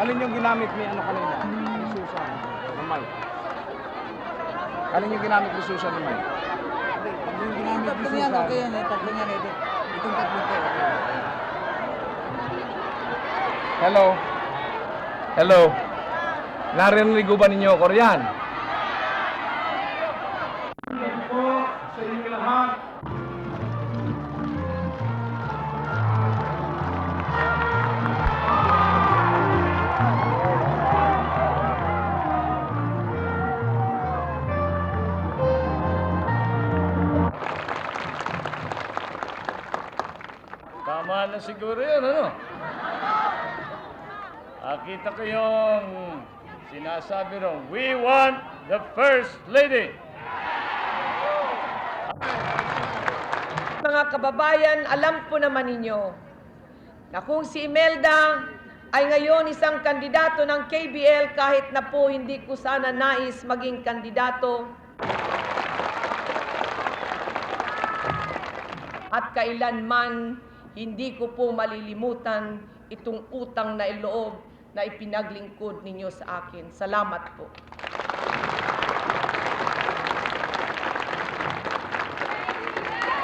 Alin yung ginamit ni ano kanina? Ni Susan, ng mic. Alin yung ginamit ni Susan ng mic? Yung ginamit ni Susan. Okay yan, tatlo yan. Itong tatlo ko. Hello? Hello? Narinig ba ninyo ako riyan? Po sa inyo lahat. Tama na siguro yun, ano? Kita ko yung sinasabi ron, we want the First Lady. Mga kababayan, alam po naman ninyo na kung si Imelda ay ngayon isang kandidato ng KBL kahit na po hindi ko sana nais maging kandidato at kailanman hindi ko po malilimutan itong utang na iloob na ipinaglingkod ninyo sa akin. Salamat po.